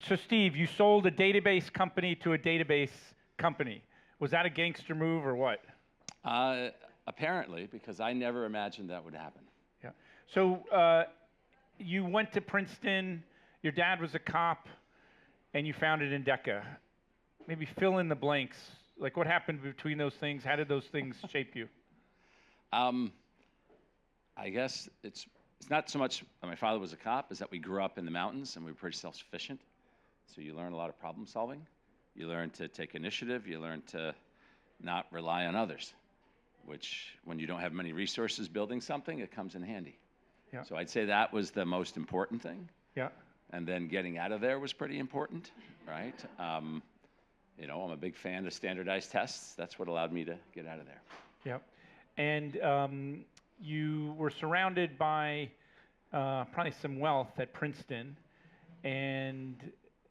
So Steve, you sold a database company to a database company. Was that a gangster move or what? Apparently, because I never imagined that would happen. Yeah. So you went to Princeton, your dad was a cop, and you founded Endeca. Maybe fill in the blanks. Like what happened between those things? How did those things shape you? I guess it's not so much that my father was a cop, is that we grew up in the mountains and we were pretty self-sufficient. So you learn a lot of problem solving. You learn to take initiative. You learn to not rely on others, which when you don't have many resources building something, it comes in handy. Yeah. So I'd say that was the most important thing. Yeah. And then getting out of there was pretty important, right? You know, I'm a big fan of standardized tests. That's what allowed me to get out of there. Yeah. And you were surrounded by probably some wealth at Princeton. And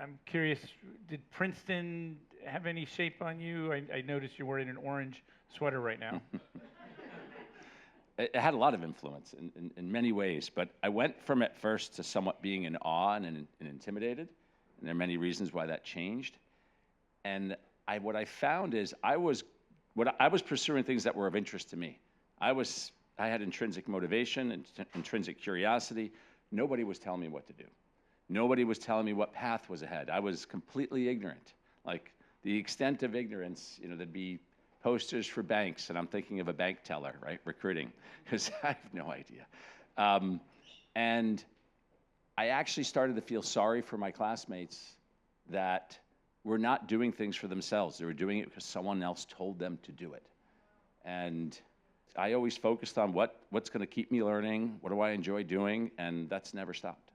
I'm curious, did Princeton have any shape on you? I noticed you're wearing an orange sweater right now. It had a lot of influence in many ways, but I went from at first to somewhat being in awe and intimidated, and there are many reasons why that changed. And what I found is I was pursuing things that were of interest to me. I had intrinsic motivation and intrinsic curiosity. Nobody was telling me what to do. Nobody was telling me what path was ahead. I was completely ignorant. Like the extent of ignorance, you know, there'd be posters for banks, and I'm thinking of a bank teller, right, recruiting, because I have no idea. And I actually started to feel sorry for my classmates that were not doing things for themselves. They were doing it because someone else told them to do it. And I always focused on what's going to keep me learning, what do I enjoy doing, and that's never stopped.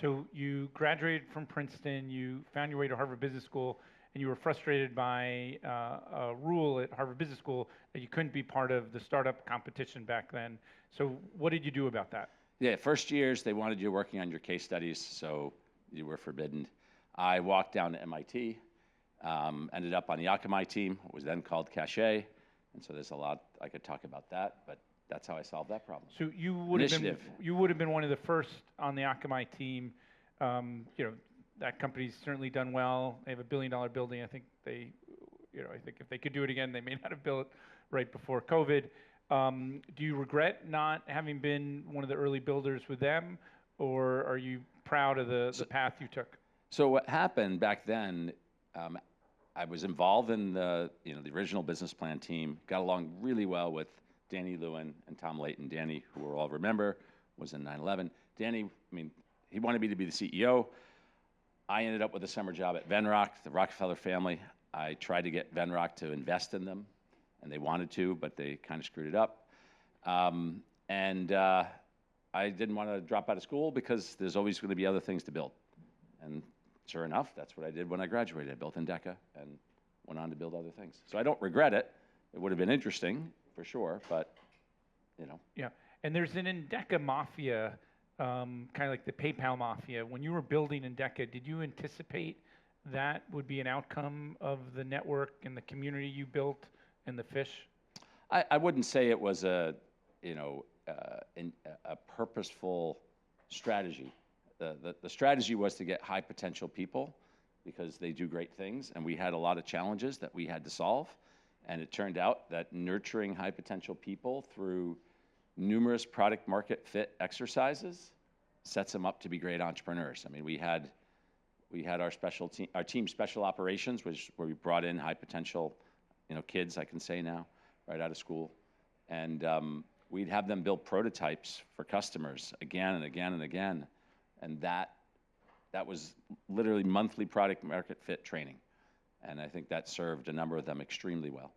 So you graduated from Princeton, you found your way to Harvard Business School, and you were frustrated by a rule at Harvard Business School that you couldn't be part of the startup competition back then. So what did you do about that? Yeah, first years, they wanted you working on your case studies, so you were forbidden. I walked down to MIT, ended up on the Akamai team, what was then called Cache, and so there's a lot I could talk about that, but that's how I solved that problem. So you would have been one of the first on the Akamai team. You know, that company's certainly done well. They have $1 billion building. I think I think if they could do it again, they may not have built it right before COVID. Do you regret not having been one of the early builders with them, or are you proud of the path you took? So what happened back then, I was involved in the original business plan team, got along really well with Danny Lewin and Tom Layton. Danny, who we'll all remember, was in 9/11. Danny, he wanted me to be the CEO. I ended up with a summer job at Venrock, the Rockefeller family. I tried to get Venrock to invest in them, and they wanted to, but they kind of screwed it up. I didn't want to drop out of school because there's always going to be other things to build. And sure enough, that's what I did when I graduated. I built Endeca and went on to build other things. So I don't regret it. It would have been interesting, for sure, but, you know. Yeah, and there's an Endeca mafia, kind of like the PayPal mafia. When you were building Endeca, did you anticipate that would be an outcome of the network and the community you built and the fish? I wouldn't say it was a purposeful strategy. The strategy was to get high potential people because they do great things, and we had a lot of challenges that we had to solve. And it turned out that nurturing high potential people through numerous product market fit exercises sets them up to be great entrepreneurs. I mean, we had our team special operations, where we brought in high potential, kids, I can say now, right out of school, and we'd have them build prototypes for customers again and again and again, and that was literally monthly product market fit training, and I think that served a number of them extremely well.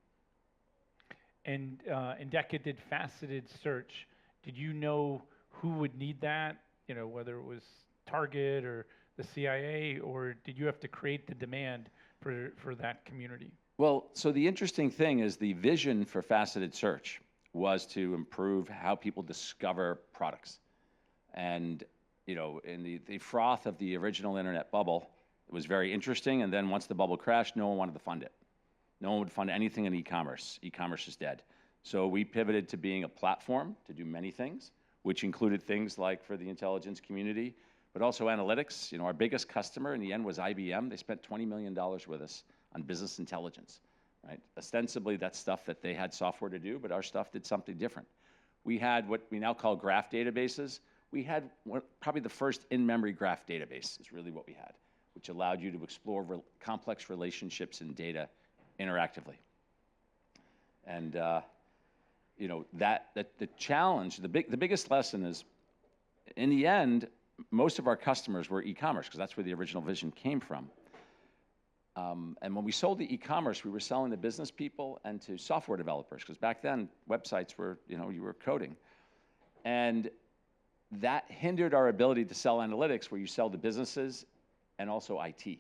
And Endeca did faceted search. Did you know who would need that? Whether it was Target or the CIA, or did you have to create the demand for that community? Well, so the interesting thing is the vision for faceted search was to improve how people discover products. And, in the froth of the original internet bubble, it was very interesting. And then once the bubble crashed, no one wanted to fund it. No one would fund anything in e-commerce. E-commerce is dead. So we pivoted to being a platform to do many things, which included things like, for the intelligence community, but also analytics. You know, our biggest customer in the end was IBM. They spent $20 million with us on business intelligence, right? Ostensibly, that's stuff that they had software to do, but our stuff did something different. We had what we now call graph databases. We had probably the first in-memory graph database is really what we had, which allowed you to explore complex relationships in data interactively. And you know, the challenge, the biggest lesson is, in the end, most of our customers were e-commerce, because that's where the original vision came from. And when we sold the e-commerce, we were selling to business people and to software developers, because back then, websites were, you know, you were coding. And that hindered our ability to sell analytics, where you sell to businesses and also IT.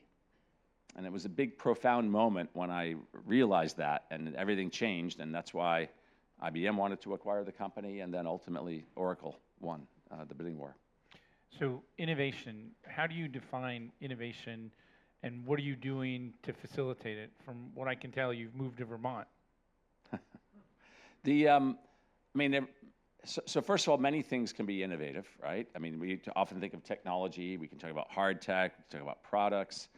And it was a big, profound moment when I realized that, and everything changed, and that's why IBM wanted to acquire the company, and then ultimately Oracle won the bidding war. So innovation, how do you define innovation, and what are you doing to facilitate it? From what I can tell, you've moved to Vermont. I mean, so first of all, many things can be innovative, right? I mean, we often think of technology. We can talk about hard tech, we can talk about products.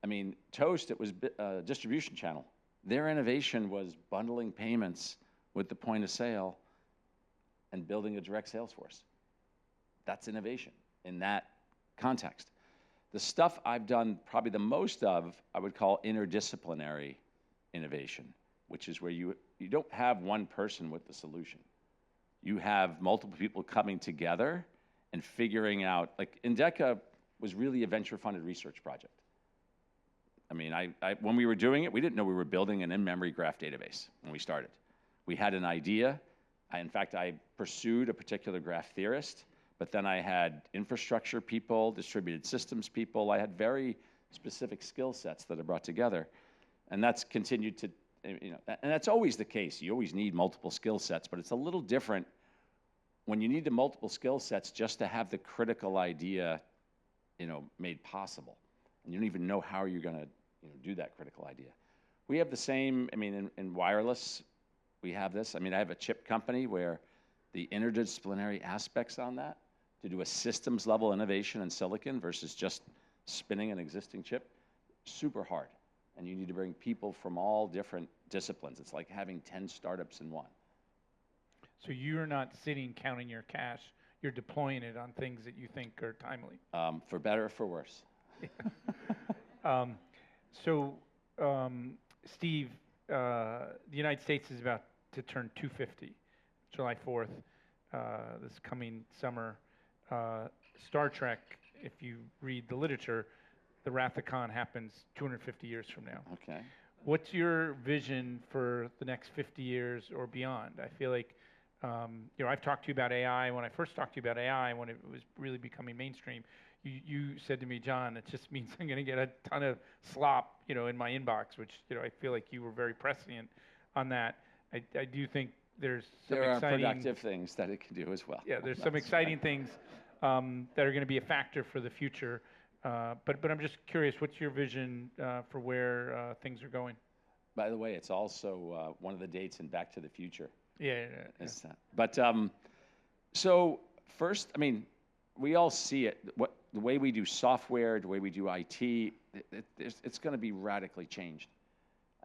I mean, Toast, it was a distribution channel. Their innovation was bundling payments with the point of sale and building a direct sales force. That's innovation in that context. The stuff I've done probably the most of, I would call interdisciplinary innovation, which is where you don't have one person with the solution. You have multiple people coming together and figuring out, like Endeca was really a venture-funded research project. I mean, when we were doing it, we didn't know we were building an in-memory graph database when we started. We had an idea. In fact, I pursued a particular graph theorist, but then I had infrastructure people, distributed systems people. I had very specific skill sets that I brought together. And that's continued to, you know, and that's always the case. You always need multiple skill sets, but it's a little different when you need the multiple skill sets just to have the critical idea, you know, made possible. And you don't even know how you're going to, you know, do that critical idea. We have the same, I mean, in wireless, we have this. I mean, I have a chip company where the interdisciplinary aspects on that, to do a systems level innovation in silicon versus just spinning an existing chip, super hard. And you need to bring people from all different disciplines. It's like having 10 startups in one. So you're not sitting counting your cash, you're deploying it on things that you think are timely. For better or for worse. Steve, the United States is about to turn 250, July 4th, this coming summer. Star Trek, if you read the literature, the Wrath of Khan happens 250 years from now. Okay. What's your vision for the next 50 years or beyond? I feel like, you know, I've talked to you about AI. When I first talked to you about AI, when it was really becoming mainstream, you said to me, John, it just means I'm going to get a ton of slop, you know, in my inbox, which, you know, I feel like you were very prescient on that. I do think there's some exciting... There are productive things that it can do as well. Yeah, there's some exciting things that are going to be a factor for the future. But I'm just curious, what's your vision for where things are going? By the way, it's also one of the dates in Back to the Future. Yeah. But so first, I mean, we all see it. The way we do software, the way we do IT, it's going to be radically changed.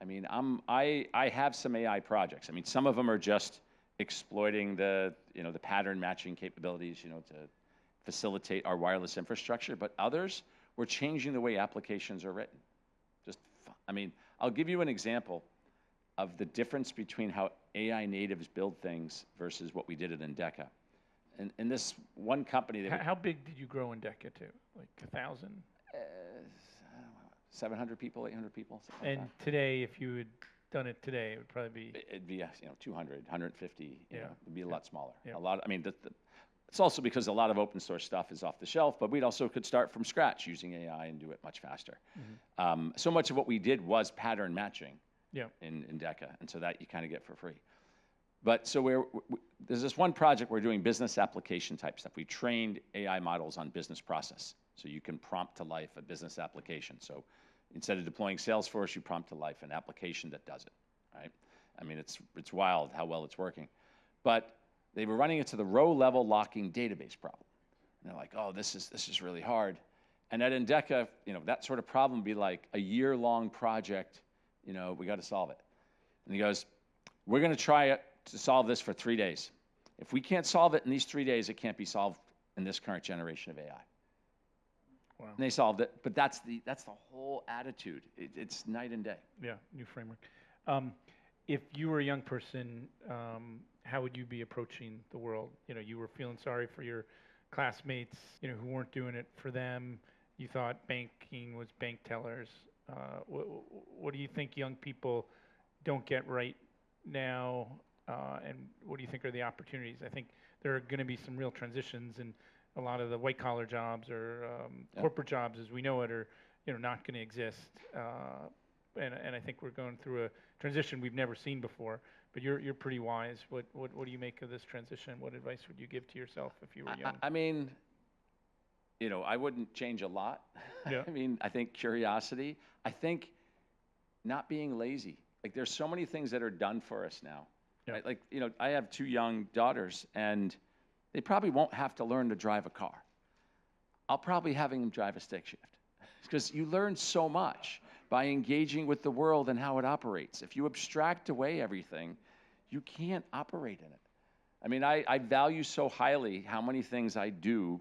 I mean, I have some AI projects. I mean, some of them are just exploiting the pattern matching capabilities, you know, to facilitate our wireless infrastructure. But others, we're changing the way applications are written. I mean, I'll give you an example of the difference between how AI natives build things versus what we did at Endeca. And this one company... How big did you grow Endeca to? Like 1,000? 700 people, 800 people. And like today, if you had done it today, it would probably be... It'd be, 200, 150. Yeah. It'd be a lot smaller. Yeah. A lot. I mean, it's also because a lot of open source stuff is off the shelf, but we'd also could start from scratch using AI and do it much faster. Mm-hmm. So much of what we did was pattern matching in Endeca, and so that you kind of get for free. But so there's this one project we're doing business application type stuff. We trained AI models on business process, so you can prompt to life a business application. So instead of deploying Salesforce, you prompt to life an application that does it, right? I mean, it's wild how well it's working. But they were running into the row-level locking database problem. And they're like, oh, this is really hard. And at Endeca, that sort of problem would be like a year-long project, we got to solve it. And he goes, we're going to try to solve this for 3 days. If we can't solve it in these 3 days, it can't be solved in this current generation of AI. Wow. And they solved it, but that's the whole attitude. It's night and day. Yeah, new framework. If you were a young person, how would you be approaching the world? You were feeling sorry for your classmates, who weren't doing it for them. You thought banking was bank tellers. What do you think young people don't get right now, and what do you think are the opportunities? I think there are going to be some real transitions, and a lot of the white-collar jobs or corporate jobs as we know it are not going to exist. And I think we're going through a transition we've never seen before. But you're pretty wise. What do you make of this transition? What advice would you give to yourself if you were young? I mean, I wouldn't change a lot. Yeah. I mean, I think curiosity. I think not being lazy. Like, there's so many things that are done for us now. Yeah. Right? Like, I have 2 young daughters, and they probably won't have to learn to drive a car. I'll probably having them drive a stick shift, because you learn so much by engaging with the world and how it operates. If you abstract away everything, you can't operate in it. I mean, I value so highly how many things I do.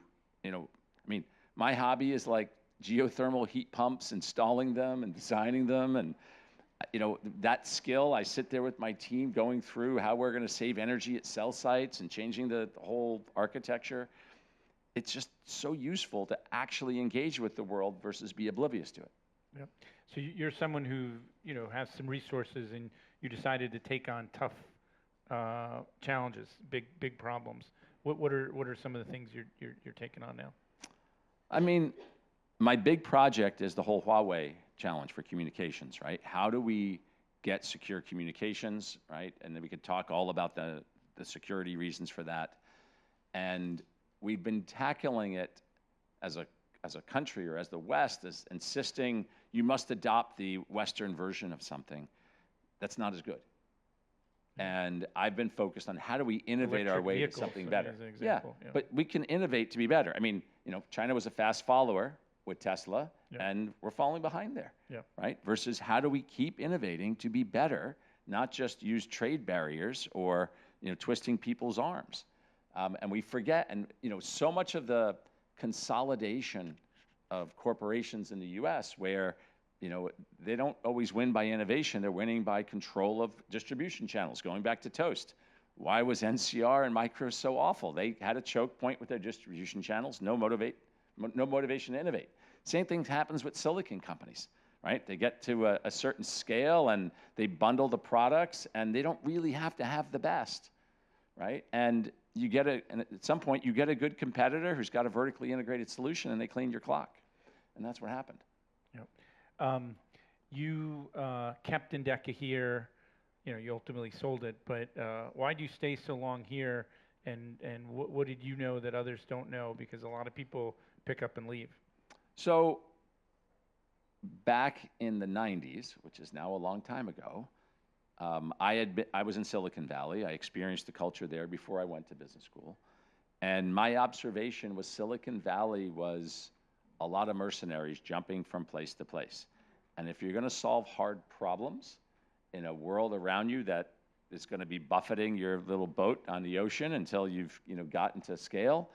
My hobby is like geothermal heat pumps, installing them and designing them. And, that skill, I sit there with my team going through how we're going to save energy at cell sites and changing the whole architecture. It's just so useful to actually engage with the world versus be oblivious to it. Yep. So you're someone who has some resources, and you decided to take on tough challenges, big problems. What are some of the things you're taking on now? I mean, my big project is the whole Huawei challenge for communications, right? How do we get secure communications, right? And then we could talk all about the security reasons for that. And we've been tackling it as a country, or as the West, as insisting you must adopt the Western version of something that's not as good. And I've been focused on how do we innovate our way to something better. As an example, yeah. But we can innovate to be better. I mean, China was a fast follower with Tesla, and we're falling behind there, right? Versus how do we keep innovating to be better, not just use trade barriers or twisting people's arms. And we forget, and so much of the consolidation of corporations in the U.S. where they don't always win by innovation, they're winning by control of distribution channels. Going back to Toast, why was NCR and Micro so awful? They had a choke point with their distribution channels, no motivation to innovate. Same thing happens with silicon companies, right? They get to a certain scale and they bundle the products, and they don't really have to have the best, right? And at some point you get a good competitor who's got a vertically integrated solution, and they clean your clock. And that's what happened. Yep. You kept Endeca here. You ultimately sold it, but why do you stay so long here? And what did you know that others don't know? Because a lot of people pick up and leave. So back in the 90s, which is now a long time ago, I was in Silicon Valley. I experienced the culture there before I went to business school. And my observation was Silicon Valley was a lot of mercenaries jumping from place to place. And if you're going to solve hard problems in a world around you that is going to be buffeting your little boat on the ocean until you've gotten to scale,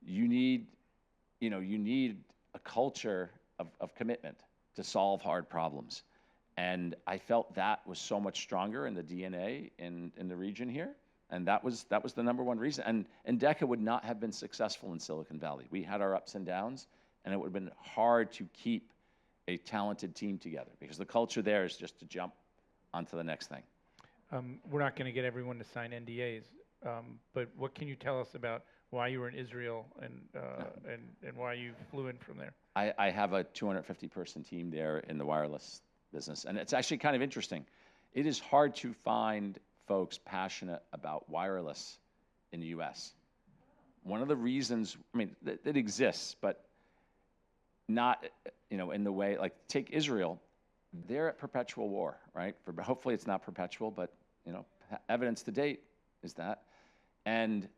you need a culture of commitment to solve hard problems. And I felt that was so much stronger in the DNA in the region here. And that was the #1 reason. And Endeca would not have been successful in Silicon Valley. We had our ups and downs, and it would have been hard to keep a talented team together because the culture there is just to jump onto the next thing. We're not going to get everyone to sign NDAs, but what can you tell us about why you were in Israel and why you flew in from there? I have a 250-person team there in the wireless business, and it's actually kind of interesting. It is hard to find folks passionate about wireless in the U.S. One of the reasons, that exists, but not, in the way, like take Israel, they're at perpetual war, right? Hopefully it's not perpetual, but, evidence to date is that. And,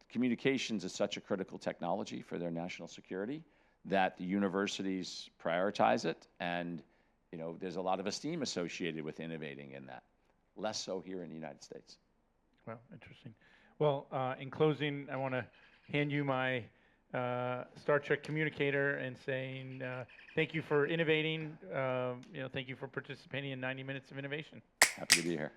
communications is such a critical technology for their national security that the universities prioritize it, and there's a lot of esteem associated with innovating in that. Less so here in the United States. Well, interesting. Well, in closing, I want to hand you my Star Trek communicator and saying thank you for innovating. Thank you for participating in 90 Minutes of Innovation. Happy to be here.